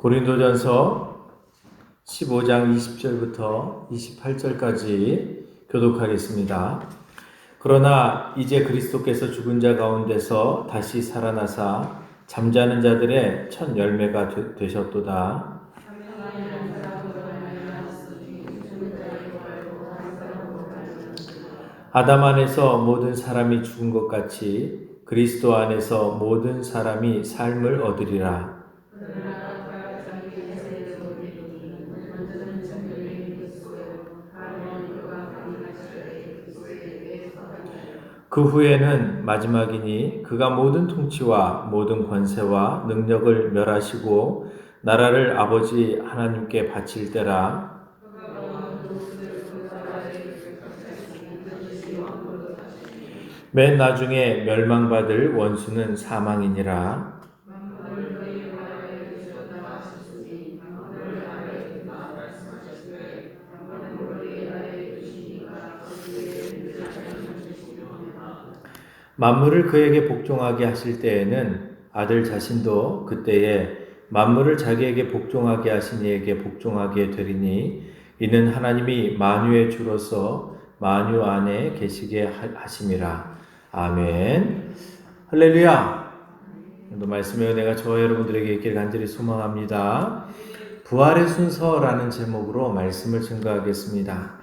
고린도전서 15장 20절부터 28절까지 교독하겠습니다. 그러나 이제 그리스도께서 죽은 자 가운데서 다시 살아나사 잠자는 자들의 첫 열매가 되셨도다. 아담 안에서 모든 사람이 죽은 것 같이 그리스도 안에서 모든 사람이 삶을 얻으리라. 그 후에는 마지막이니 그가 모든 통치와 모든 권세와 능력을 멸하시고 나라를 아버지 하나님께 바칠 때라. 맨 나중에 멸망받을 원수는 사망이니라. 만물을 그에게 복종하게 하실 때에는 아들 자신도 그때에 만물을 자기에게 복종하게 하신 이에게 복종하게 되리니 이는 하나님이 만유의 주로서 만유 안에 계시게 하심이라. 아멘. 할렐루야. 오늘 말씀의 은혜가 저와 여러분들에게 있기를 간절히 소망합니다. 부활의 순서라는 제목으로 말씀을 증거하겠습니다.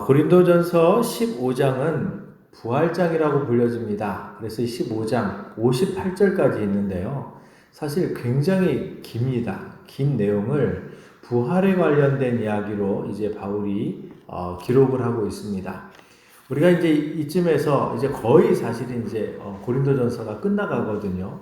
고린도전서 15장은 부활장이라고 불려집니다. 그래서 15장 58절까지 있는데요. 사실 굉장히 깁니다. 긴 내용을 부활에 관련된 이야기로 이제 바울이 기록을 하고 있습니다. 우리가 이제 이쯤에서 이제 거의 사실은 이제 고린도전서가 끝나가거든요.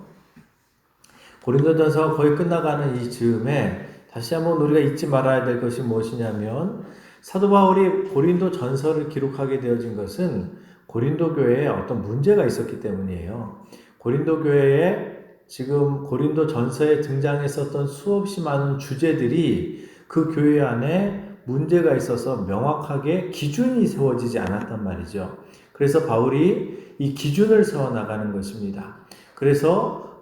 고린도전서가 거의 끝나가는 이 즈음에 다시 한번 우리가 잊지 말아야 될 것이 무엇이냐면 사도 바울이 고린도 전서를 기록하게 되어진 것은 고린도 교회에 어떤 문제가 있었기 때문이에요. 고린도 교회에 지금 고린도 전서에 등장했었던 수없이 많은 주제들이 그 교회 안에 문제가 있어서 명확하게 기준이 세워지지 않았단 말이죠. 그래서 바울이 이 기준을 세워나가는 것입니다. 그래서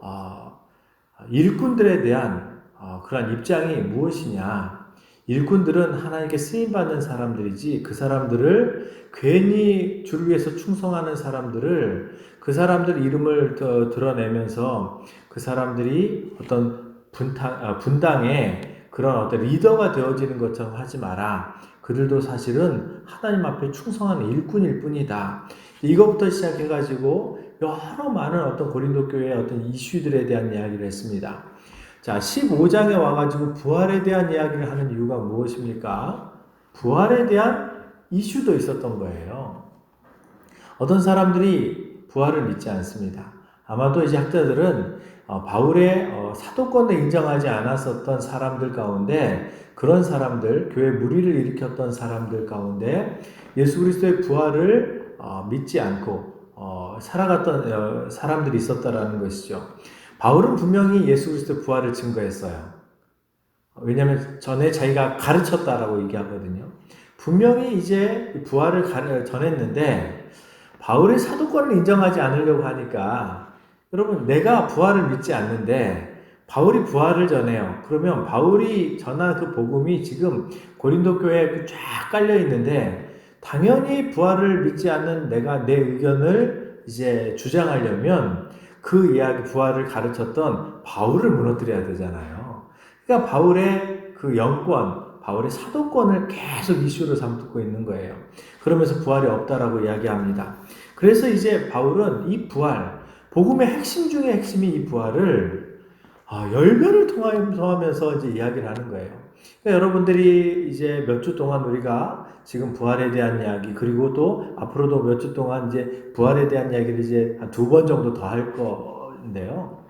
일꾼들에 대한 그런 입장이 무엇이냐. 일꾼들은 하나님께 쓰임받는 사람들이지 그 사람들을 괜히 주를 위해서 충성하는 사람들을 그 사람들 이름을 드러내면서 그 사람들이 어떤 분당의 그런 어떤 리더가 되어지는 것처럼 하지 마라. 그들도 사실은 하나님 앞에 충성하는 일꾼일 뿐이다. 이것부터 시작해가지고 여러 많은 어떤 고린도 교회의 어떤 이슈들에 대한 이야기를 했습니다. 자, 15장에 와가지고 부활에 대한 이야기를 하는 이유가 무엇입니까? 부활에 대한 이슈도 있었던 거예요. 어떤 사람들이 부활을 믿지 않습니다. 아마도 이제 학자들은 바울의 사도권을 인정하지 않았었던 사람들 가운데 그런 사람들, 교회 무리를 일으켰던 사람들 가운데 예수 그리스도의 부활을 믿지 않고 살아갔던 사람들이 있었다라는 것이죠. 바울은 분명히 예수 그리스도의 부활을 증거했어요. 왜냐하면 전에 자기가 가르쳤다라고 얘기하거든요. 분명히 이제 부활을 전했는데 바울의 사도권을 인정하지 않으려고 하니까 여러분 내가 부활을 믿지 않는데 바울이 부활을 전해요. 그러면 바울이 전한 그 복음이 지금 고린도 교회에 쫙 깔려 있는데 당연히 부활을 믿지 않는 내가 내 의견을 이제 주장하려면 그 이야기 부활을 가르쳤던 바울을 무너뜨려야 되잖아요. 그러니까 바울의 그 영권, 바울의 사도권을 계속 이슈로 삼고 있는 거예요. 그러면서 부활이 없다라고 이야기합니다. 그래서 이제 바울은 이 부활, 복음의 핵심 중에 핵심이 이 부활을 열변을 통하면서 이제 이야기를 하는 거예요. 그러니까 여러분들이 이제 몇 주 동안 우리가 지금 부활에 대한 이야기, 그리고 또 앞으로도 몇 주 동안 이제 부활에 대한 이야기를 이제 한 2번 정도 더 할 건데요.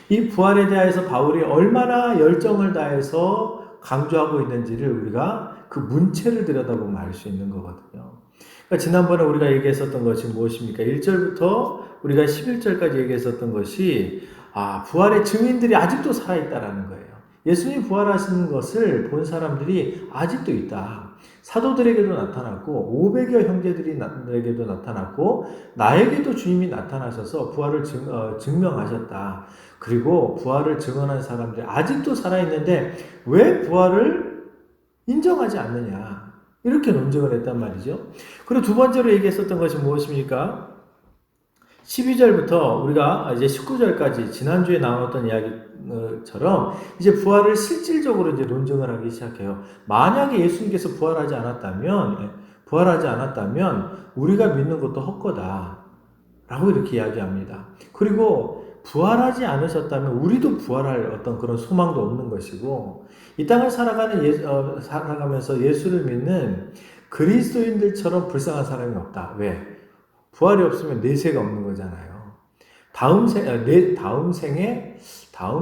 이 부활에 대해서 바울이 얼마나 열정을 다해서 강조하고 있는지를 우리가 그 문체를 들여다보면 알 수 있는 거거든요. 그러니까 지난번에 우리가 얘기했었던 것이 무엇입니까? 1절부터 우리가 11절까지 얘기했었던 것이 부활의 증인들이 아직도 살아있다라는 거예요. 예수님이 부활하시는 것을 본 사람들이 아직도 있다. 사도들에게도 나타났고 500여 형제들에게도 나타났고 나에게도 주님이 나타나셔서 부활을 증명하셨다. 그리고 부활을 증언한 사람들이 아직도 살아있는데 왜 부활을 인정하지 않느냐. 이렇게 논증을 했단 말이죠. 그리고 두 번째로 얘기했었던 것이 무엇입니까? 12절부터 우리가 이제 19절까지 지난주에 나왔던 이야기처럼 이제 부활을 실질적으로 이제 논증을 하기 시작해요. 만약에 예수님께서 부활하지 않았다면 우리가 믿는 것도 헛거다. 라고 이렇게 이야기합니다. 그리고 부활하지 않으셨다면 우리도 부활할 어떤 그런 소망도 없는 것이고 이 땅을 살아가면서 예수를 믿는 그리스도인들처럼 불쌍한 사람이 없다. 왜? 부활이 없으면 내세가 없는 거잖아요. 다음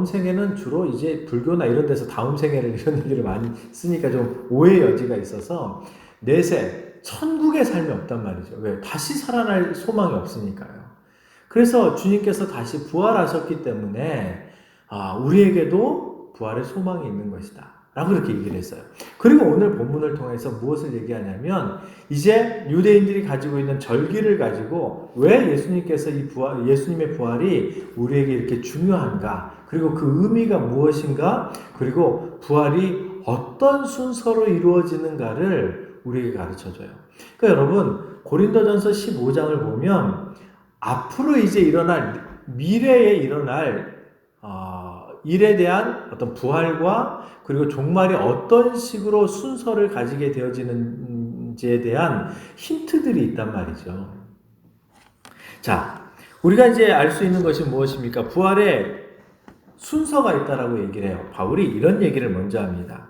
생에는 주로 이제 불교나 이런 데서 다음 생애를 이런 얘기를 많이 쓰니까 좀 오해 여지가 있어서 내세, 천국의 삶이 없단 말이죠. 왜? 다시 살아날 소망이 없으니까요. 그래서 주님께서 다시 부활하셨기 때문에 우리에게도 부활의 소망이 있는 것이다. 라고 이렇게 얘기를 했어요. 그리고 오늘 본문을 통해서 무엇을 얘기하냐면 이제 유대인들이 가지고 있는 절기를 가지고 왜 예수님께서 예수님의 부활이 우리에게 이렇게 중요한가, 그리고 그 의미가 무엇인가, 그리고 부활이 어떤 순서로 이루어지는가를 우리에게 가르쳐줘요. 그러니까 여러분 고린도전서 15장을 보면 앞으로 이제 미래에 일어날 일에 대한 어떤 부활과 그리고 종말이 어떤 식으로 순서를 가지게 되어지는지에 대한 힌트들이 있단 말이죠. 자, 우리가 이제 알 수 있는 것이 무엇입니까? 부활에 순서가 있다라고 얘기를 해요. 바울이 이런 얘기를 먼저 합니다.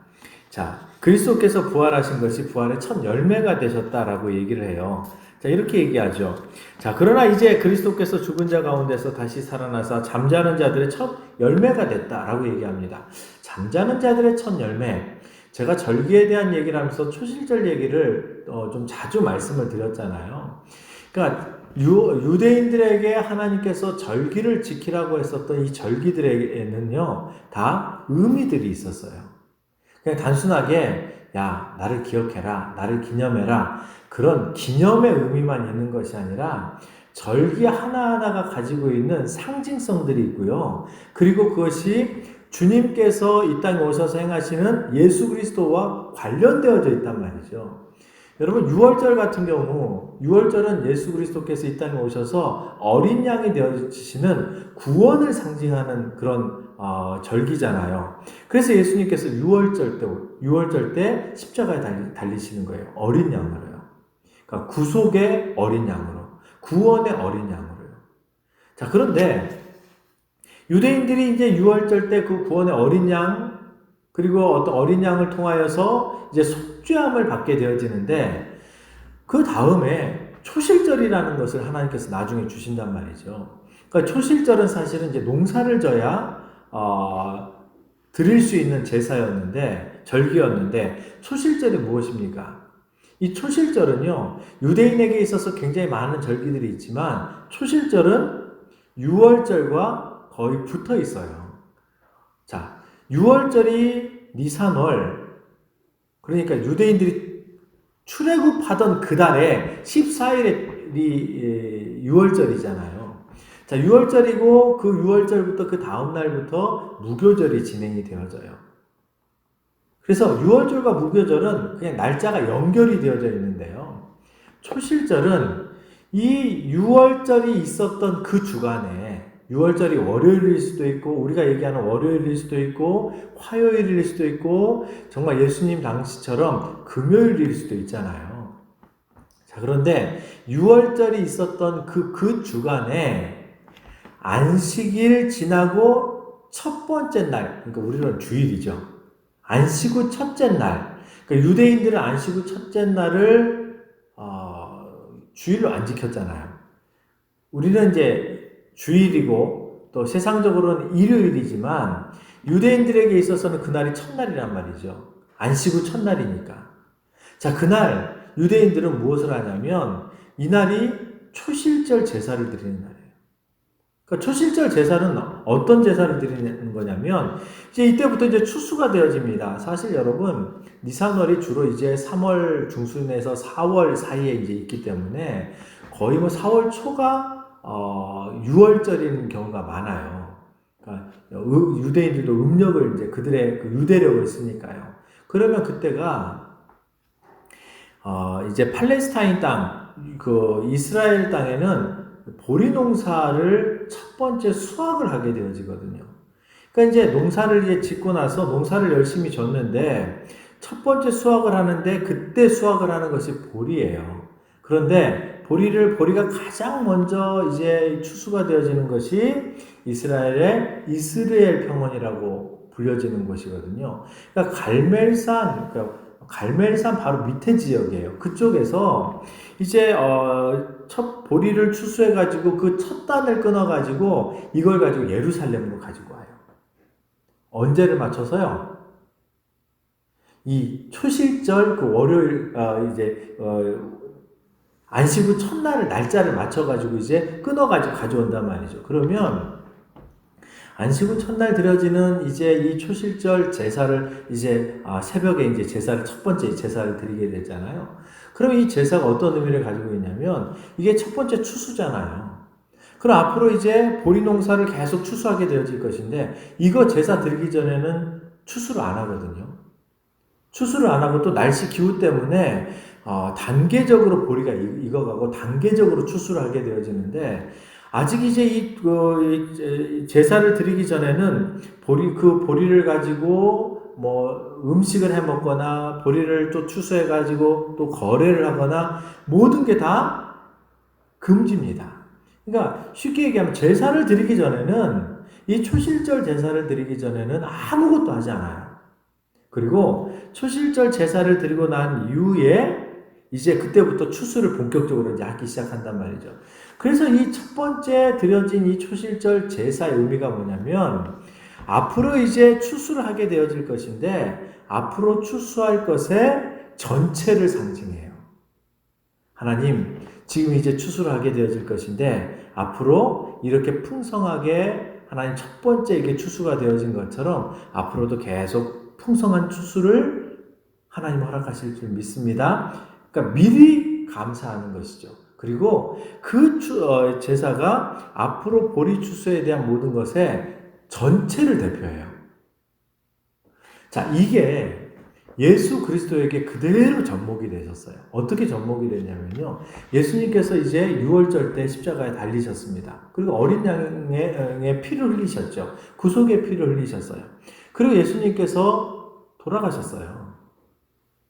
자, 그리스도께서 부활하신 것이 부활의 첫 열매가 되셨다라고 얘기를 해요. 자, 이렇게 얘기하죠. 자, 그러나 이제 그리스도께서 죽은 자 가운데서 다시 살아나서 잠자는 자들의 첫 열매가 됐다라고 얘기합니다. 잠자는 자들의 첫 열매. 제가 절기에 대한 얘기를 하면서 초실절 얘기를 좀 자주 말씀을 드렸잖아요. 그러니까 유대인들에게 하나님께서 절기를 지키라고 했었던 이 절기들에게는요, 다 의미들이 있었어요. 그냥 단순하게 야, 나를 기억해라, 나를 기념해라, 그런 기념의 의미만 있는 것이 아니라 절기 하나하나가 가지고 있는 상징성들이 있고요. 그리고 그것이 주님께서 이 땅에 오셔서 행하시는 예수 그리스도와 관련되어져 있단 말이죠. 여러분 6월절 같은 경우 6월절은 예수 그리스도께서 이 땅에 오셔서 어린 양이 되어지시는 구원을 상징하는 그런 절기잖아요. 그래서 예수님께서 6월절 때 십자가에 달리시는 거예요. 어린 양으로요. 그러니까 구속의 어린 양으로, 구원의 어린 양으로요. 자, 그런데 유대인들이 이제 6월절 때 그 구원의 어린 양, 그리고 어떤 어린 양을 통하여서 이제 속죄함을 받게 되어지는데 그 다음에 초실절이라는 것을 하나님께서 나중에 주신단 말이죠. 그러니까 초실절은 사실은 이제 농사를 져야 드릴 수 있는 제사였는데, 절기였는데, 초실절이 무엇입니까? 이 초실절은요, 유대인에게 있어서 굉장히 많은 절기들이 있지만, 초실절은 6월절과 거의 붙어 있어요. 자, 6월절이 니산월, 그러니까 유대인들이 출애굽하던 그 달에 14일이 6월절이잖아요. 자, 6월절이고 그 6월절부터 그 다음 날부터 무교절이 진행이 되어져요. 그래서 6월절과 무교절은 그냥 날짜가 연결이 되어져 있는데요. 초실절은 이 6월절이 있었던 그 주간에 6월절이 월요일일 수도 있고 우리가 얘기하는 월요일일 수도 있고 화요일일 수도 있고 정말 예수님 당시처럼 금요일일 수도 있잖아요. 자, 그런데 6월절이 있었던 그 주간에 안식일 지나고 첫 번째 날, 그러니까 우리는 주일이죠. 안식 후 첫째 날. 그러니까 유대인들은 안식 후 첫째 날을 주일로 안 지켰잖아요. 우리는 이제 주일이고 또 세상적으로는 일요일이지만 유대인들에게 있어서는 그날이 첫날이란 말이죠. 안식 후 첫날이니까. 자, 그날 유대인들은 무엇을 하냐면 이날이 초실절 제사를 드리는 날이에요. 그러니까 초실절 제사는 어떤 제사를 드리는 거냐면, 이제 이때부터 이제 추수가 되어집니다. 사실 여러분, 니산월이 주로 이제 3월 중순에서 4월 사이에 이제 있기 때문에 거의 뭐 4월 초가 6월절인 경우가 많아요. 그러니까 유대인들도 음력을 이제 그들의 그 유대력을 쓰니까요. 그러면 그때가 이제 팔레스타인 땅, 그 이스라엘 땅에는 보리 농사를 첫 번째 수확을 하게 되어지거든요. 그러니까 이제 농사를 이제 짓고 나서 농사를 열심히 졌는데 첫 번째 수확을 하는데 그때 수확을 하는 것이 보리예요. 그런데 보리가 가장 먼저 이제 추수가 되어지는 것이 이스라엘의 이스라엘 평원이라고 불려지는 곳이거든요. 그러니까 갈멜산 바로 밑에 지역이에요. 그쪽에서 이제 첫 보리를 추수해 가지고 그 첫 단을 끊어 가지고 이걸 가지고 예루살렘으로 가지고 와요. 언제를 맞춰서요? 이 초실절 그 월요일 안식 후 첫날 날짜를 맞춰 가지고 이제 끊어 가지고 가져온단 말이죠. 그러면 안식 후 첫날 드려지는 이제 이 초실절 제사를 이제 새벽에 이제 제사를 첫 번째 제사를 드리게 되잖아요. 그럼 이 제사가 어떤 의미를 가지고 있냐면 이게 첫 번째 추수잖아요. 그럼 앞으로 이제 보리 농사를 계속 추수하게 되어질 것인데 이거 제사 드리기 전에는 추수를 안 하거든요. 추수를 안 하고 또 날씨 기후 때문에 단계적으로 보리가 익어가고 단계적으로 추수를 하게 되어지는데 아직 이제 이 제사를 드리기 전에는 그 보리를 가지고 뭐 음식을 해 먹거나 보리를 또 추수해 가지고 또 거래를 하거나 모든 게 다 금지입니다. 그러니까 쉽게 얘기하면 제사를 드리기 전에는 이 초실절 제사를 드리기 전에는 아무것도 하지 않아요. 그리고 초실절 제사를 드리고 난 이후에 이제 그때부터 추수를 본격적으로 이제 하기 시작한단 말이죠. 그래서 이 첫 번째 드려진 이 초실절 제사의 의미가 뭐냐면 앞으로 이제 추수를 하게 되어질 것인데 앞으로 추수할 것의 전체를 상징해요. 하나님, 지금 이제 추수를 하게 되어질 것인데 앞으로 이렇게 풍성하게 하나님 첫 번째 이게 추수가 되어진 것처럼 앞으로도 계속 풍성한 추수를 하나님 허락하실 줄 믿습니다. 그러니까 미리 감사하는 것이죠. 그리고 그 제사가 앞으로 보리 추수에 대한 모든 것의 전체를 대표해요. 자, 이게 예수 그리스도에게 그대로 접목이 되셨어요. 어떻게 접목이 되냐면요. 예수님께서 이제 6월절 때 십자가에 달리셨습니다. 그리고 어린 양의 피를 흘리셨죠. 구속의 피를 흘리셨어요. 그리고 예수님께서 돌아가셨어요.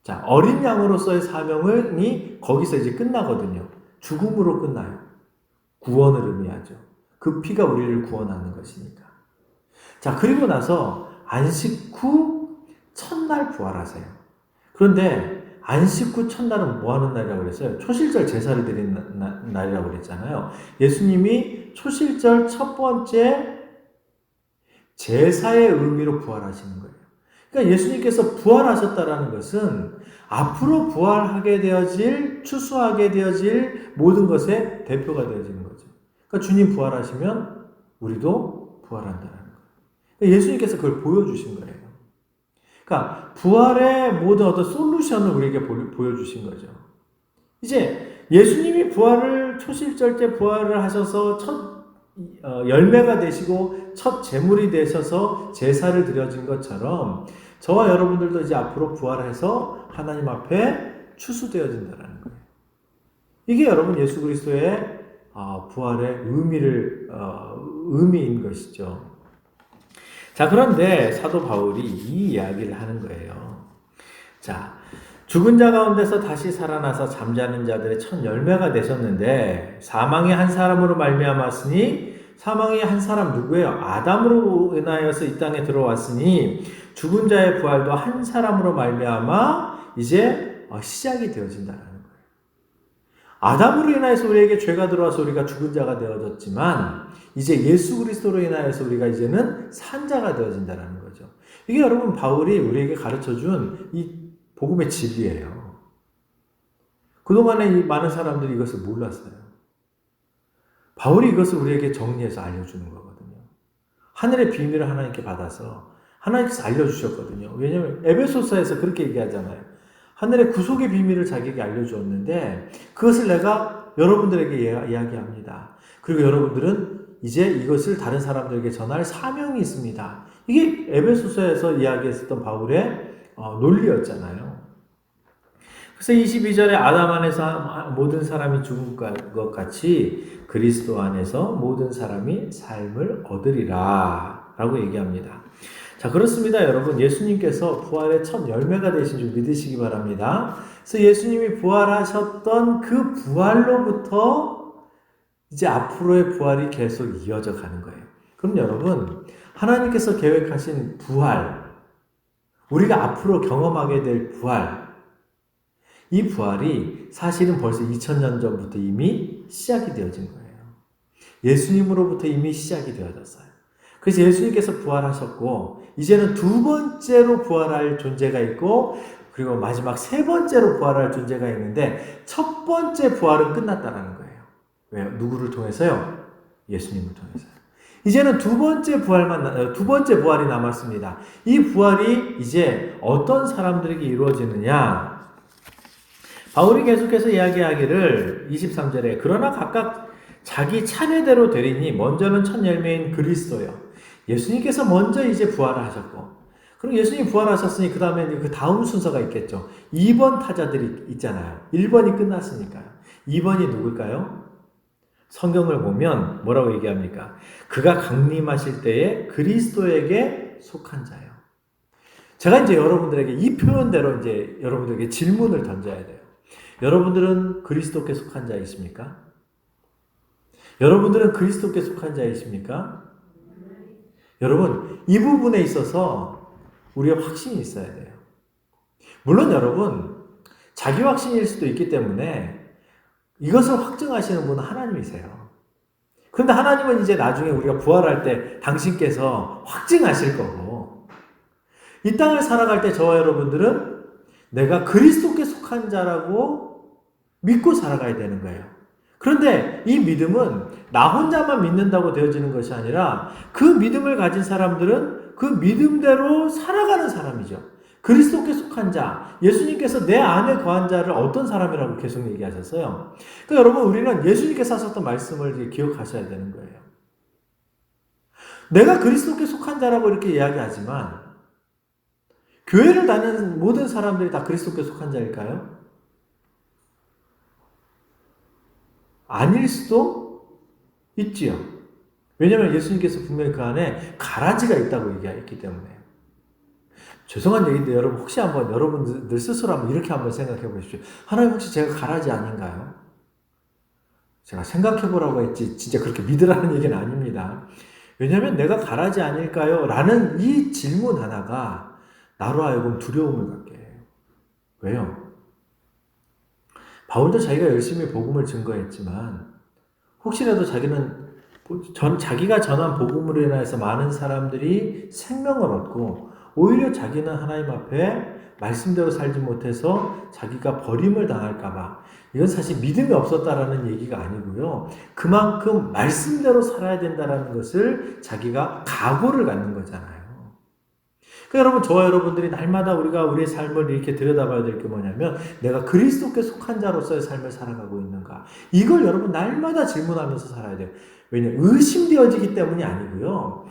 자, 어린 양으로서의 사명이 거기서 이제 끝나거든요. 죽음으로 끝나요. 구원을 의미하죠. 그 피가 우리를 구원하는 것이니까. 자, 그리고 나서 안식 후 첫날 부활하세요. 그런데 안식 후 첫날은 뭐 하는 날이라고 그랬어요? 초실절 제사를 드리는 날이라고 그랬잖아요. 예수님이 초실절 첫 번째 제사의 의미로 부활하시는 거예요. 그러니까 예수님께서 부활하셨다라는 것은 앞으로 부활하게 되어질, 추수하게 되어질 모든 것의 대표가 되어지는 거죠. 그러니까 주님 부활하시면 우리도 부활한다는 거예요. 그러니까 예수님께서 그걸 보여주신 거예요. 그러니까 부활의 모든 어떤 솔루션을 우리에게 보여주신 거죠. 이제 예수님이 초실절 때 부활을 하셔서 첫 열매가 되시고 첫 제물이 되셔서 제사를 드려진 것처럼 저와 여러분들도 이제 앞으로 부활해서 하나님 앞에 추수되어진다는 거예요. 이게 여러분 예수 그리스도의 부활의 의미인 것이죠. 자, 그런데 사도 바울이 이 이야기를 하는 거예요. 자, 죽은 자 가운데서 다시 살아나서 잠자는 자들의 첫 열매가 되셨는데 사망의 한 사람으로 말미암았으니 사망의 한 사람 누구예요? 아담으로 인하여서 이 땅에 들어왔으니 죽은 자의 부활도 한 사람으로 말미암아 이제 시작이 되어진다는 거예요. 아담으로 인하여서 우리에게 죄가 들어와서 우리가 죽은 자가 되어졌지만 이제 예수 그리스도로 인하여서 우리가 이제는 산 자가 되어진다는 거죠. 이게 여러분 바울이 우리에게 가르쳐준 이 복음의 진리예요. 그동안에 이 많은 사람들이 이것을 몰랐어요. 바울이 이것을 우리에게 정리해서 알려주는 거거든요. 하늘의 비밀을 하나님께 받아서 하나님께서 알려주셨거든요. 왜냐하면 에베소서에서 그렇게 얘기하잖아요. 하늘의 구속의 비밀을 자기에게 알려주었는데 그것을 내가 여러분들에게 이야기합니다. 그리고 여러분들은 이제 이것을 다른 사람들에게 전할 사명이 있습니다. 이게 에베소서에서 이야기했었던 바울의 논리였잖아요. 그래서 22절에 아담 안에서 모든 사람이 죽은 것 같이 그리스도 안에서 모든 사람이 삶을 얻으리라 라고 얘기합니다. 자, 그렇습니다. 여러분, 예수님께서 부활의 첫 열매가 되신 줄 믿으시기 바랍니다. 그래서 예수님이 부활하셨던 그 부활로부터 이제 앞으로의 부활이 계속 이어져 가는 거예요. 그럼 여러분, 하나님께서 계획하신 부활, 우리가 앞으로 경험하게 될 부활, 이 부활이 사실은 벌써 2000년 전부터 이미 시작이 되어진 거예요. 예수님으로부터 이미 시작이 되어졌어요. 그래서 예수님께서 부활하셨고 이제는 두 번째로 부활할 존재가 있고 그리고 마지막 세 번째로 부활할 존재가 있는데 첫 번째 부활은 끝났다는 거예요. 왜요? 누구를 통해서요? 예수님을 통해서요. 이제는 두 번째 부활이 남았습니다. 이 부활이 이제 어떤 사람들에게 이루어지느냐? 바울이 계속해서 이야기하기를 23절에 그러나 각각 자기 차례대로 되리니 먼저는 첫 열매인 그리스도요. 예수님께서 먼저 이제 부활을 하셨고 그럼 예수님이 부활하셨으니 그 다음에 그 다음 순서가 있겠죠. 2번 타자들이 있잖아요. 1번이 끝났으니까요. 2번이 누굴까요? 성경을 보면 뭐라고 얘기합니까? 그가 강림하실 때에 그리스도에게 속한 자요. 제가 이제 여러분들에게 이 표현대로 이제 여러분들에게 질문을 던져야 돼요. 여러분들은 그리스도께 속한 자이십니까? 여러분들은 그리스도께 속한 자이십니까? 여러분, 이 부분에 있어서 우리가 확신이 있어야 돼요. 물론 여러분, 자기 확신일 수도 있기 때문에 이것을 확증하시는 분은 하나님이세요. 그런데 하나님은 이제 나중에 우리가 부활할 때 당신께서 확증하실 거고 이 땅을 살아갈 때 저와 여러분들은 내가 그리스도께 속한 자라고 믿고 살아가야 되는 거예요. 그런데 이 믿음은 나 혼자만 믿는다고 되어지는 것이 아니라 그 믿음을 가진 사람들은 그 믿음대로 살아가는 사람이죠. 그리스도께 속한 자, 예수님께서 내 안에 거한 자를 어떤 사람이라고 계속 얘기하셨어요. 그러니까 여러분 우리는 예수님께서 하셨던 말씀을 기억하셔야 되는 거예요. 내가 그리스도께 속한 자라고 이렇게 이야기하지만 교회를 다니는 모든 사람들이 다 그리스도께 속한 자일까요? 아닐 수도 있지요. 왜냐하면 예수님께서 분명히 그 안에 가라지가 있다고 얘기했기 때문에. 죄송한 얘기인데 여러분 혹시 한번 여러분들 스스로 한번 이렇게 한번 생각해 보십시오. 하나님 혹시 제가 가라지 아닌가요? 제가 생각해 보라고 했지 진짜 그렇게 믿으라는 얘기는 아닙니다. 왜냐하면 내가 가라지 아닐까요? 라는 이 질문 하나가 나로 하여금 두려움을 갖게 해요. 왜요? 바울도 자기가 열심히 복음을 증거했지만 혹시라도 자기가 전한 복음으로 인해서 많은 사람들이 생명을 얻고 오히려 자기는 하나님 앞에 말씀대로 살지 못해서 자기가 버림을 당할까봐 이건 사실 믿음이 없었다라는 얘기가 아니고요. 그만큼 말씀대로 살아야 된다는 것을 자기가 각오를 갖는 거잖아요. 그러니까 여러분 저와 여러분들이 날마다 우리가 우리의 삶을 이렇게 들여다봐야 될 게 뭐냐면 내가 그리스도께 속한 자로서의 삶을 살아가고 있는가 이걸 여러분 날마다 질문하면서 살아야 돼요. 왜냐하면 의심되어지기 때문이 아니고요.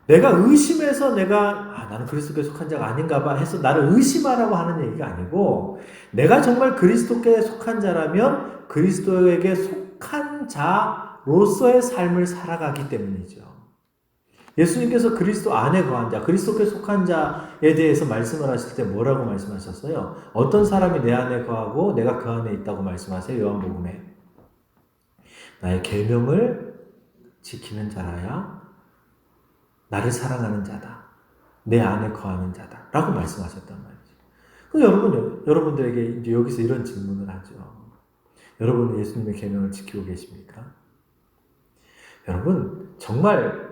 내가 의심해서 나는 그리스도께 속한 자가 아닌가 봐 해서 나를 의심하라고 하는 얘기가 아니고 내가 정말 그리스도께 속한 자라면 그리스도에게 속한 자로서의 삶을 살아가기 때문이죠. 예수님께서 그리스도 안에 거한 자, 그리스도께 속한 자에 대해서 말씀을 하실 때 뭐라고 말씀하셨어요? 어떤 사람이 내 안에 거하고 내가 그 안에 있다고 말씀하세요. 요한복음에. 나의 계명을 지키는 자라야 나를 사랑하는 자다. 내 안에 거하는 자다. 라고 말씀하셨단 말이죠. 그럼 여러분들에게 이제 여기서 이런 질문을 하죠. 여러분은 예수님의 계명을 지키고 계십니까? 여러분, 정말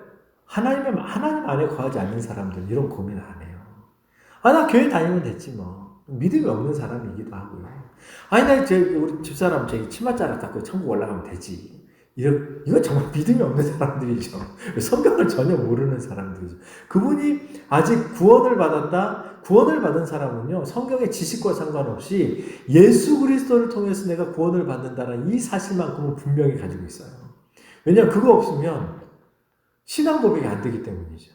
하나님 안에 거하지 않는 사람들 이런 고민 안 해요. 나 교회 다니면 됐지 뭐. 믿음이 없는 사람이기도 하고요. 우리 집사람 치맛자락 닦고 천국 올라가면 되지. 이거 정말 믿음이 없는 사람들이죠. 성경을 전혀 모르는 사람들이죠. 그분이 아직 구원을 받은 사람은요, 성경의 지식과 상관없이 예수 그리스도를 통해서 내가 구원을 받는다는 이 사실만큼은 분명히 가지고 있어요. 왜냐하면 그거 없으면 신앙 고백이 안 되기 때문이죠.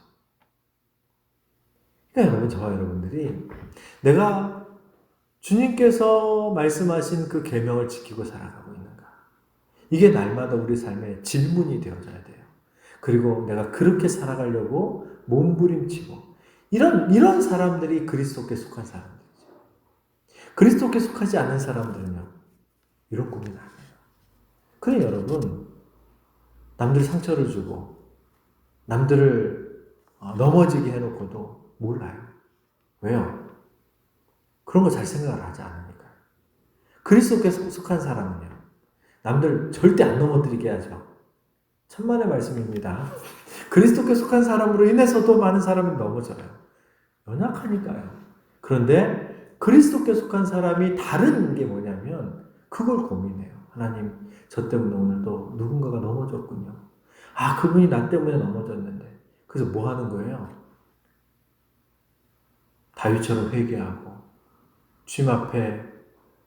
그러니까 여러분, 저와 여러분들이 내가 주님께서 말씀하신 그 계명을 지키고 살아가고 있는가? 이게 날마다 우리 삶의 질문이 되어져야 돼요. 그리고 내가 그렇게 살아가려고 몸부림치고 이런 사람들이 그리스도께 속한 사람들이죠. 그리스도께 속하지 않는 사람들은요, 이런 고민 안 해요. 그래 여러분, 남들 상처를 주고 남들을 넘어지게 해놓고도 몰라요. 왜요? 그런 거 잘 생각을 하지 않으니까요. 그리스도께 속한 사람은요, 남들 절대 안 넘어뜨리게 하죠. 천만의 말씀입니다. 그리스도께 속한 사람으로 인해서도 많은 사람이 넘어져요. 연약하니까요. 그런데 그리스도께 속한 사람이 다른 게 뭐냐면 그걸 고민해요. 하나님, 저 때문에 오늘도 누군가가 넘어졌군요. 그분이 나 때문에 넘어졌는데. 그래서 뭐 하는 거예요? 다윗처럼 회개하고 주님 앞에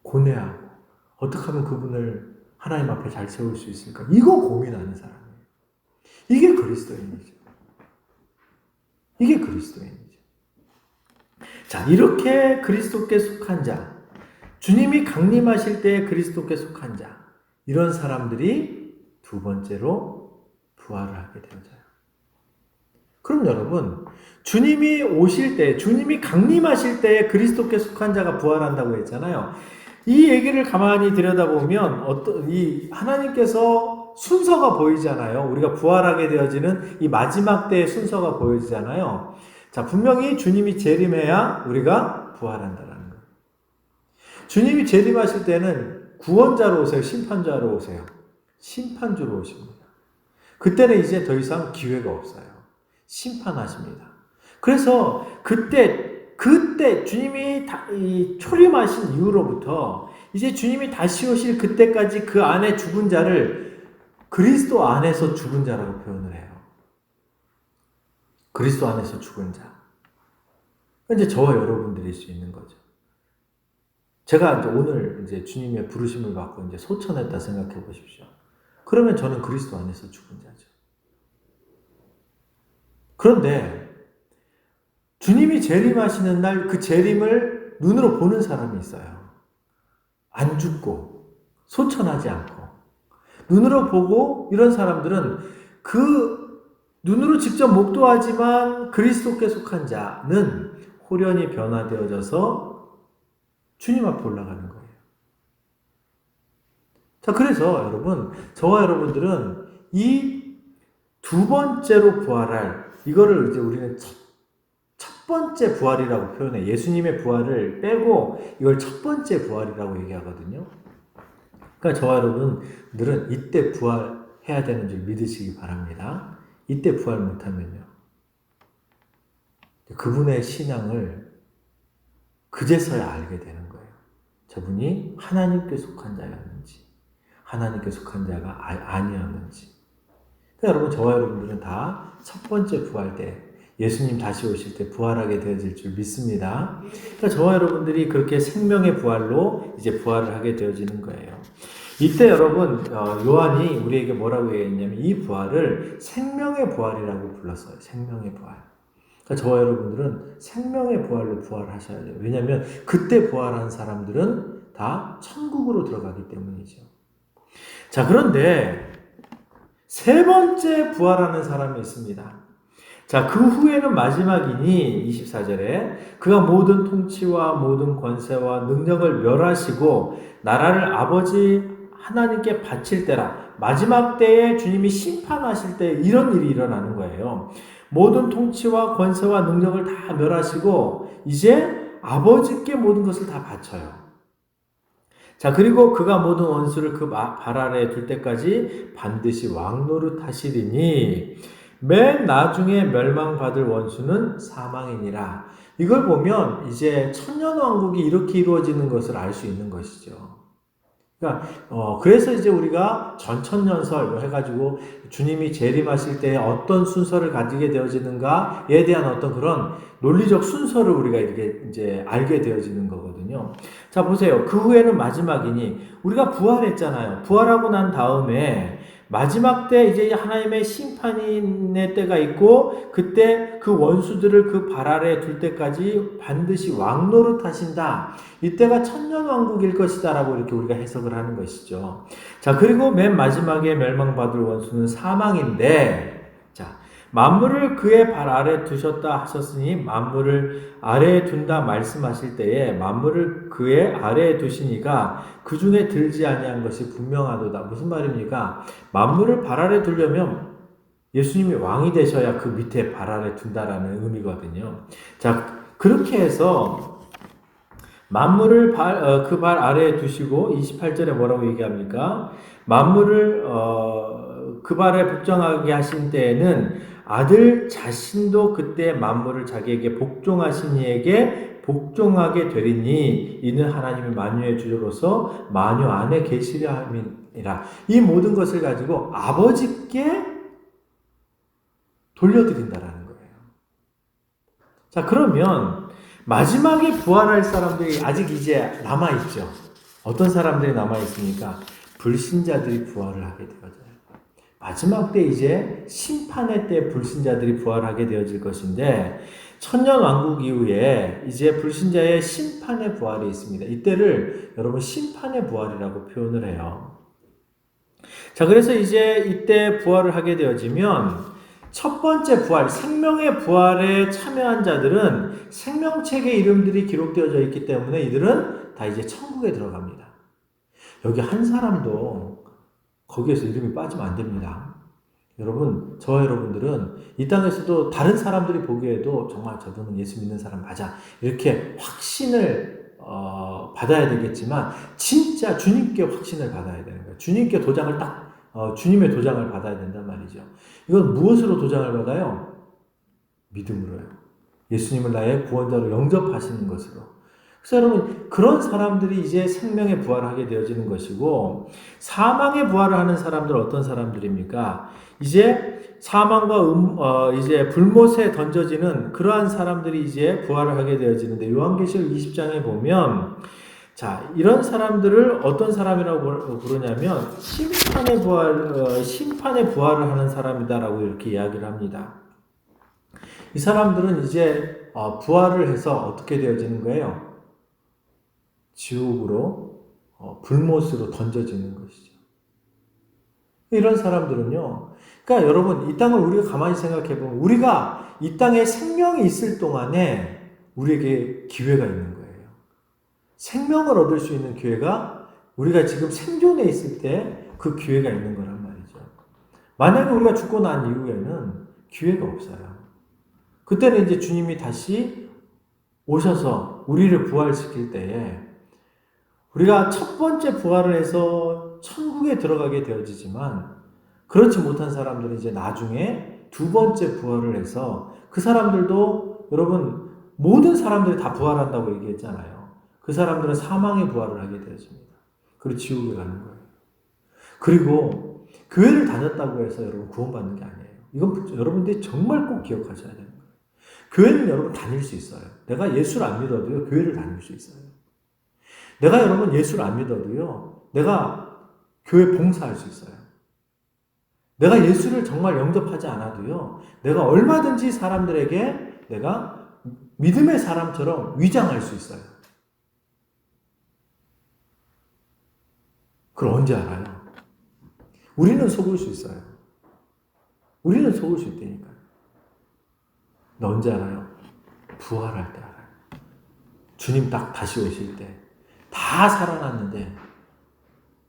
고뇌하고 어떻게 하면 그분을 하나님 앞에 잘 세울 수 있을까? 이거 고민하는 사람이에요. 이게 그리스도인이죠. 이게 그리스도인이죠. 자, 이렇게 그리스도께 속한 자, 주님이 강림하실 때 그리스도께 속한 자, 이런 사람들이 두 번째로 부활을 하게 되어져요. 그럼 여러분, 주님이 오실 때, 주님이 강림하실 때 그리스도께 속한 자가 부활한다고 했잖아요. 이 얘기를 가만히 들여다보면 이 하나님께서 순서가 보이잖아요. 우리가 부활하게 되어지는 이 마지막 때의 순서가 보여지잖아요. 자, 분명히 주님이 재림해야 우리가 부활한다라는 거예요. 주님이 재림하실 때는 구원자로 오세요? 심판자로 오세요? 심판주로 오십니다. 그때는 이제 더 이상 기회가 없어요. 심판하십니다. 그래서 그때 주님이 초림하신 이후로부터 이제 주님이 다시 오실 그때까지 그 안에 죽은 자를 그리스도 안에서 죽은 자라고 표현을 해요. 그리스도 안에서 죽은 자. 이제 저와 여러분들일 수 있는 거죠. 제가 이제 오늘 이제 주님의 부르심을 받고 이제 소천했다 생각해 보십시오. 그러면 저는 그리스도 안에서 죽은 자죠. 그런데 주님이 재림하시는 날 그 재림을 눈으로 보는 사람이 있어요. 안 죽고 소천하지 않고 눈으로 보고 이런 사람들은 그 눈으로 직접 목도하지만 그리스도께 속한 자는 호련히 변화되어져서 주님 앞에 올라가는 거예요. 자, 그래서 여러분, 저와 여러분들은 이 두 번째로 부활할 이거를 이제 우리는 첫 번째 부활이라고 표현해. 예수님의 부활을 빼고 이걸 첫 번째 부활이라고 얘기하거든요. 그러니까 저와 여러분들은 이때 부활해야 되는 줄 믿으시기 바랍니다. 이때 부활 못하면요, 그분의 신앙을 그제서야 알게 되는 거예요. 저분이 하나님께 속한 자였는지 하나님께 속한 자가 아니었는지. 그러니까 여러분, 저와 여러분들은 다 첫 번째 부활 때 예수님 다시 오실 때 부활하게 되어질 줄 믿습니다. 그러니까 저와 여러분들이 그렇게 생명의 부활로 이제 부활을 하게 되어지는 거예요. 이때 여러분, 요한이 우리에게 뭐라고 얘기했냐면 이 부활을 생명의 부활이라고 불렀어요. 생명의 부활. 그러니까 저와 여러분들은 생명의 부활로 부활하셔야 돼요. 왜냐하면 그때 부활한 사람들은 다 천국으로 들어가기 때문이죠. 자, 그런데 세 번째 부활하는 사람이 있습니다. 자, 그 후에는 마지막이니 24절에 그가 모든 통치와 모든 권세와 능력을 멸하시고 나라를 아버지 하나님께 바칠 때라. 마지막 때에 주님이 심판하실 때 이런 일이 일어나는 거예요. 모든 통치와 권세와 능력을 다 멸하시고 이제 아버지께 모든 것을 다 바쳐요. 자, 그리고 그가 모든 원수를 그 발 아래에 둘 때까지 반드시 왕노릇 하시리니 맨 나중에 멸망받을 원수는 사망이니라. 이걸 보면 이제 천년왕국이 이렇게 이루어지는 것을 알 수 있는 것이죠. 그러니까 그래서 이제 우리가 전천년설 해가지고 주님이 재림하실 때 어떤 순서를 가지게 되어지는가에 대한 어떤 그런 논리적 순서를 우리가 이렇게 이제 알게 되어지는 거거든요. 자, 보세요. 그 후에는 마지막이니 우리가 부활했잖아요. 부활하고 난 다음에 마지막 때 이제 하나님의 심판의 때가 있고 그때 그 원수들을 그 발 아래 둘 때까지 반드시 왕노릇 하신다. 이때가 천년왕국일 것이다 라고 이렇게 우리가 해석을 하는 것이죠. 자, 그리고 맨 마지막에 멸망받을 원수는 사망인데, 자, 만물을 그의 발 아래 두셨다 하셨으니 만물을 아래에 둔다 말씀하실 때에 만물을 그의 아래에 두시니가 그 중에 들지 아니한 것이 분명하도다. 무슨 말입니까? 만물을 발 아래 두려면 예수님이 왕이 되셔야 그 밑에 발 아래 둔다라는 의미거든요. 자, 그렇게 해서 만물을 그 발 아래에 두시고 28절에 뭐라고 얘기합니까? 만물을 그 발에 복종하게 하신 때에는 아들 자신도 그때 만물을 자기에게 복종하신 이에게 복종하게 되리니 이는 하나님의 만유의 주로서 만유 안에 계시려 함이니라. 이 모든 것을 가지고 아버지께 돌려드린다라는 거예요. 자, 그러면 마지막에 부활할 사람들이 아직 이제 남아있죠. 어떤 사람들이 남아있습니까? 불신자들이 부활을 하게 되어져요. 마지막 때 이제 심판의 때 불신자들이 부활하게 되어질 것인데 천년왕국 이후에 이제 불신자의 심판의 부활이 있습니다. 이때를 여러분 심판의 부활이라고 표현을 해요. 자, 그래서 이제 이때 부활을 하게 되어지면 첫 번째 부활, 생명의 부활에 참여한 자들은 생명책의 이름들이 기록되어져 있기 때문에 이들은 다 이제 천국에 들어갑니다. 여기 한 사람도 거기에서 이름이 빠지면 안 됩니다. 여러분, 저와 여러분들은 이 땅에서도 다른 사람들이 보기에도 정말 저분은 예수 믿는 사람 맞아. 이렇게 확신을 받아야 되겠지만 진짜 주님께 확신을 받아야 되는 거예요. 주님께 도장을 주님의 도장을 받아야 된단 말이죠. 이건 무엇으로 도장을 받아요? 믿음으로요. 예수님을 나의 구원자로 영접하시는 것으로. 그래서 여러분, 그런 사람들이 이제 생명의 부활을 하게 되어지는 것이고, 사망의 부활을 하는 사람들은 어떤 사람들입니까? 이제 사망과 이제 불못에 던져지는 그러한 사람들이 이제 부활을 하게 되어지는데, 요한계시록 20장에 보면, 자, 이런 사람들을 어떤 사람이라고 부르냐면 심판의 부활을 하는 사람이다라고 이렇게 이야기를 합니다. 이 사람들은 이제 부활을 해서 어떻게 되어지는 거예요? 지옥으로 불못으로 던져지는 것이죠. 이런 사람들은요. 그러니까 여러분 이 땅을 우리가 가만히 생각해 보면 우리가 이 땅에 생명이 있을 동안에 우리에게 기회가 있는 거예요. 생명을 얻을 수 있는 기회가 우리가 지금 생존해 있을 때 그 기회가 있는 거란 말이죠. 만약에 우리가 죽고 난 이후에는 기회가 없어요. 그때는 이제 주님이 다시 오셔서 우리를 부활시킬 때에 우리가 첫 번째 부활을 해서 천국에 들어가게 되어지지만 그렇지 못한 사람들은 이제 나중에 두 번째 부활을 해서 그 사람들도 여러분 모든 사람들이 다 부활한다고 얘기했잖아요. 그 사람들은 사망의 부활을 하게 되어집니다. 그리고 지옥에 가는 거예요. 그리고 교회를 다녔다고 해서 여러분 구원받는 게 아니에요. 이건 여러분들이 정말 꼭 기억하셔야 되는 거예요. 교회는 여러분 다닐 수 있어요. 내가 예수를 안 믿어도요, 교회를 다닐 수 있어요. 내가 여러분 예수를 안 믿어도요, 내가 교회 봉사할 수 있어요. 내가 예수를 정말 영접하지 않아도요, 내가 얼마든지 사람들에게 내가 믿음의 사람처럼 위장할 수 있어요. 그걸 언제 알아요? 우리는 속을 수 있어요. 우리는 속을 수 있다니까요. 너 언제 알아요? 부활할 때 알아요. 주님 딱 다시 오실 때. 다 살아났는데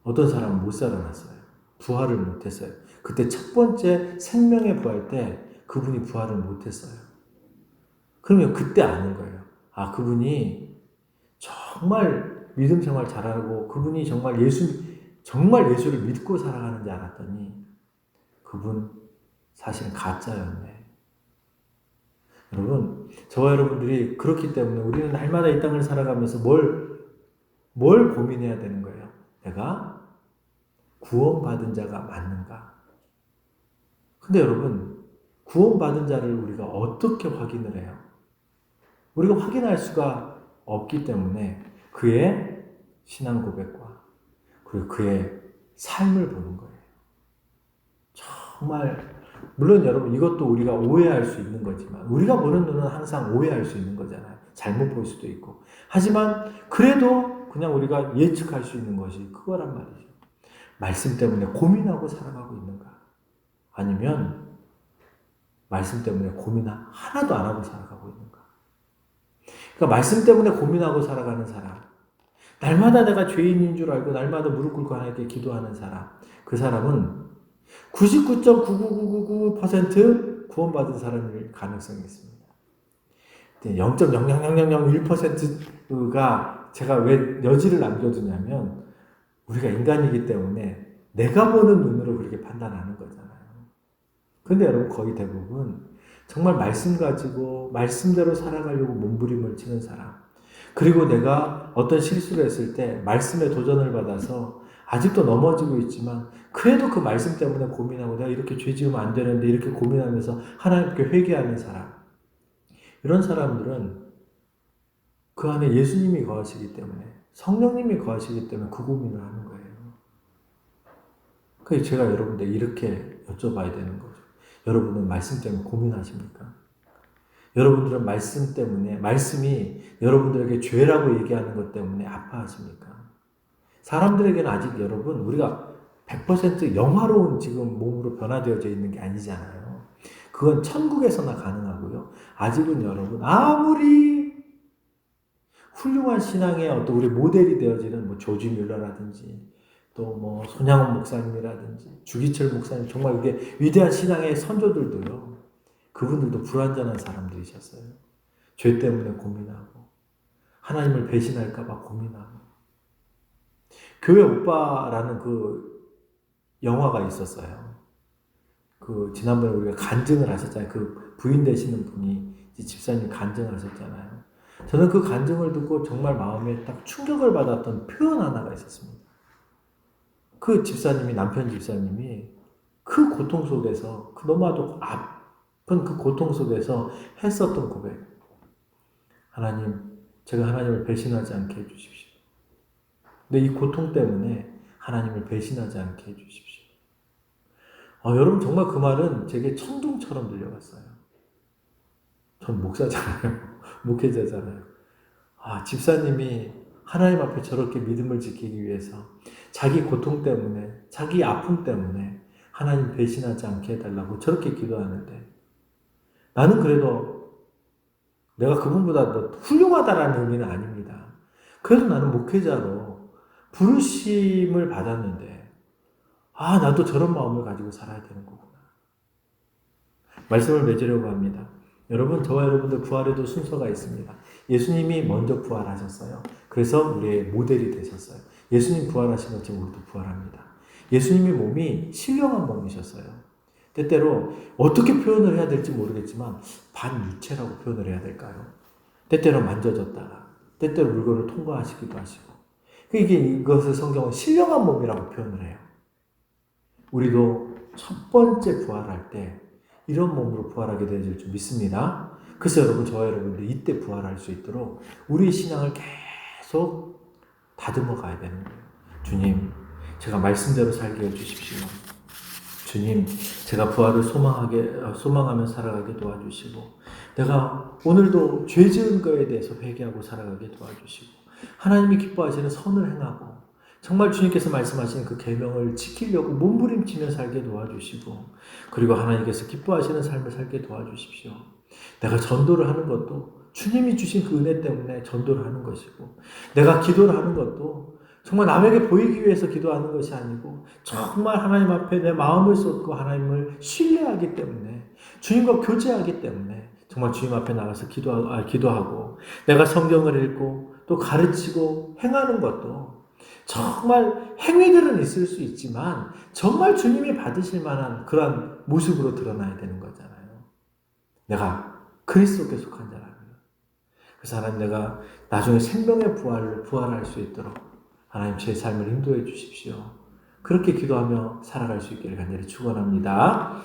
어떤 사람은 못 살아났어요. 부활을 못했어요. 그때 첫 번째 생명의 부활 때 그분이 부활을 못했어요. 그러면 그때 아는 거예요. 아, 그분이 정말 믿음 생활 잘하고 그분이 정말 예수를 믿고 살아가는 줄 알았더니 그분 사실은 가짜였네. 여러분, 저와 여러분들이 그렇기 때문에 우리는 날마다 이 땅을 살아가면서 뭘 고민해야 되는 거예요? 내가 구원받은 자가 맞는가? 근데 여러분, 구원받은 자를 우리가 어떻게 확인을 해요? 우리가 확인할 수가 없기 때문에 그의 신앙 고백과 그리고 그의 삶을 보는 거예요. 정말 물론 여러분 이것도 우리가 오해할 수 있는 거지만 우리가 보는 눈은 항상 오해할 수 있는 거잖아요. 잘못 볼 수도 있고. 하지만 그래도 그냥 우리가 예측할 수 있는 것이 그거란 말이죠. 말씀 때문에 고민하고 살아가고 있는가? 아니면 말씀 때문에 고민 하나도 안 하고 살아가고 있는가? 그러니까 말씀 때문에 고민하고 살아가는 사람, 날마다 내가 죄인인 줄 알고 날마다 무릎 꿇고 하나님께 기도하는 사람, 그 사람은 99.99999% 구원받은 사람일 가능성이 있습니다. 0.00001%가 제가 왜 여지를 남겨두냐면 우리가 인간이기 때문에 내가 보는 눈으로 그렇게 판단하는 거잖아요. 그런데 여러분 거의 대부분 정말 말씀 가지고 말씀대로 살아가려고 몸부림을 치는 사람, 그리고 내가 어떤 실수를 했을 때 말씀에 도전을 받아서 아직도 넘어지고 있지만 그래도 그 말씀 때문에 고민하고 내가 이렇게 죄 지으면 안 되는데 이렇게 고민하면서 하나님께 회개하는 사람, 이런 사람들은 그 안에 예수님이 거하시기 때문에 성령님이 거하시기 때문에 그 고민을 하는 거예요. 그래서 제가 여러분들 이렇게 여쭤봐야 되는 거죠. 여러분은 말씀 때문에 고민하십니까? 여러분들은 말씀 때문에, 말씀이 여러분들에게 죄라고 얘기하는 것 때문에 아파하십니까? 사람들에게는 아직 여러분, 우리가 100% 영화로운 지금 몸으로 변화되어져 있는 게 아니잖아요. 그건 천국에서나 가능하고요. 아직은 여러분, 아무리 훌륭한 신앙의 어떤 우리 모델이 되어지는 뭐 조지 뮬러라든지 또 뭐 손양원 목사님이라든지 주기철 목사님, 정말 이게 위대한 신앙의 선조들도요. 그분들도 불완전한 사람들이셨어요. 죄 때문에 고민하고 하나님을 배신할까 봐 고민하고. 교회 오빠라는 그 영화가 있었어요. 그 지난번에 우리가 간증을 하셨잖아요. 그 부인 되시는 분이 집사님 간증을 하셨잖아요. 저는 그 간증을 듣고 정말 마음에 딱 충격을 받았던 표현 하나가 있었습니다. 그 집사님이, 남편 집사님이 그 고통 속에서, 그 너무나도 아픈 그 고통 속에서 했었던 고백. 하나님, 제가 하나님을 배신하지 않게 해주십시오. 근데 이 고통 때문에 하나님을 배신하지 않게 해주십시오. 여러분 정말 그 말은 제게 천둥처럼 들려갔어요. 전 목사잖아요. 목회자잖아요. 집사님이 하나님 앞에 저렇게 믿음을 지키기 위해서 자기 고통 때문에, 자기 아픔 때문에 하나님 배신하지 않게 해달라고 저렇게 기도하는데 나는 그래도 내가 그분보다 더 훌륭하다라는 의미는 아닙니다. 그래도 나는 목회자로 부르심을 받았는데 나도 저런 마음을 가지고 살아야 되는 거구나. 말씀을 맺으려고 합니다. 여러분, 저와 여러분들 부활에도 순서가 있습니다. 예수님이 먼저 부활하셨어요. 그래서 우리의 모델이 되셨어요. 예수님 부활하신 것처럼 우리도 부활합니다. 예수님의 몸이 신령한 몸이셨어요. 때때로 어떻게 표현을 해야 될지 모르겠지만 반유체라고 표현을 해야 될까요? 때때로 만져졌다가 때때로 물건을 통과하시기도 하시고, 이것을 성경은 신령한 몸이라고 표현을 해요. 우리도 첫 번째 부활할 때 이런 몸으로 부활하게 되어질 줄 믿습니다. 그래서 여러분, 저와 여러분들 이때 부활할 수 있도록 우리의 신앙을 계속 다듬어 가야 되는 거예요. 주님, 제가 말씀대로 살게 해주십시오. 주님, 제가 부활을 소망하며 살아가게 도와주시고, 내가 오늘도 죄 지은 거에 대해서 회개하고 살아가게 도와주시고, 하나님이 기뻐하시는 선을 행하고 정말 주님께서 말씀하시는 그 계명을 지키려고 몸부림치며 살게 도와주시고, 그리고 하나님께서 기뻐하시는 삶을 살게 도와주십시오. 내가 전도를 하는 것도 주님이 주신 그 은혜 때문에 전도를 하는 것이고, 내가 기도를 하는 것도 정말 남에게 보이기 위해서 기도하는 것이 아니고 정말 하나님 앞에 내 마음을 쏟고 하나님을 신뢰하기 때문에, 주님과 교제하기 때문에 정말 주님 앞에 나가서 기도하고 내가 성경을 읽고 또 가르치고 행하는 것도 정말 행위들은 있을 수 있지만 정말 주님이 받으실 만한 그러한 모습으로 드러나야 되는 거잖아요. 내가 그리스도께 속한 자라면. 그래서 하나님, 내가 나중에 생명의 부활할 수 있도록 하나님 제 삶을 인도해 주십시오. 그렇게 기도하며 살아갈 수 있기를 간절히 축원합니다.